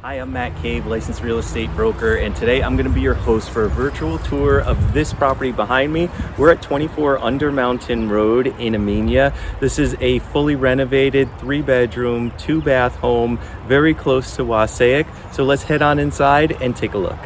Hi, I'm Matt Cave, licensed real estate broker, and today I'm going to be your host for a virtual tour of this property behind me. We're at 24 Under Mountain Road in Amenia. This is a fully renovated 3-bedroom, 2-bath home, very close to Wassaic. So let's head on inside and take a look.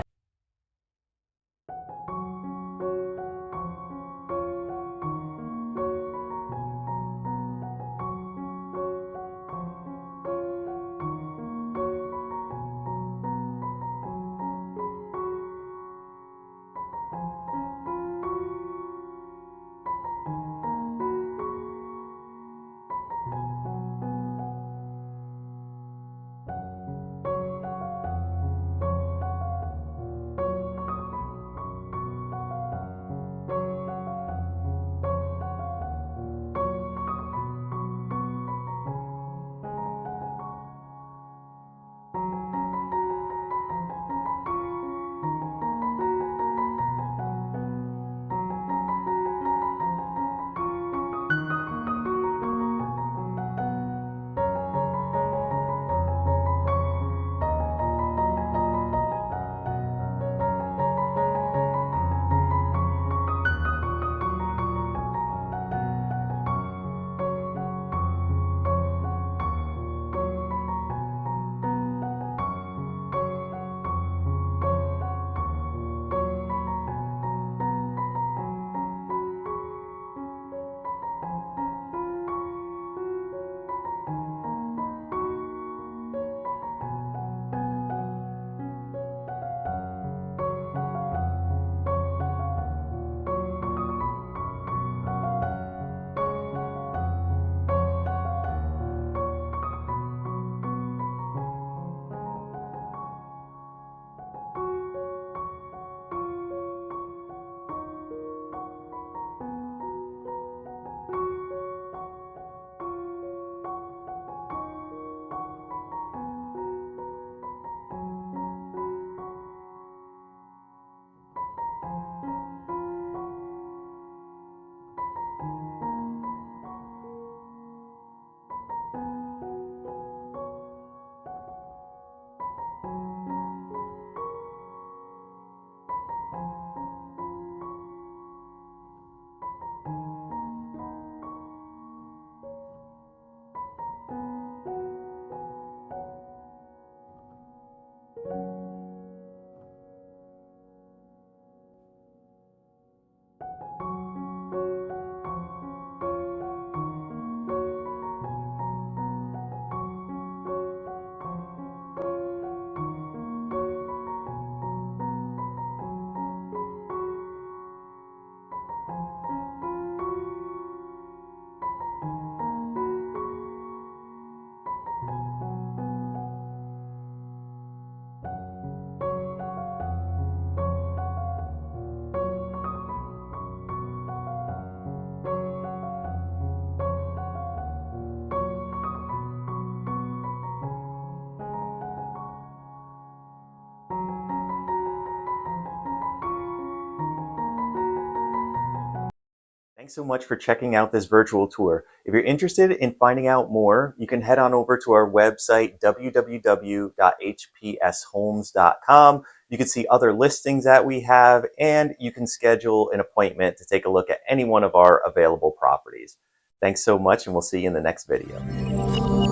Thanks so much for checking out this virtual tour. If you're interested in finding out more, you can head on over to our website, www.hpshomes.com. You can see other listings that we have, and you can schedule an appointment to take a look at any one of our available properties. Thanks so much, and we'll see you in the next video.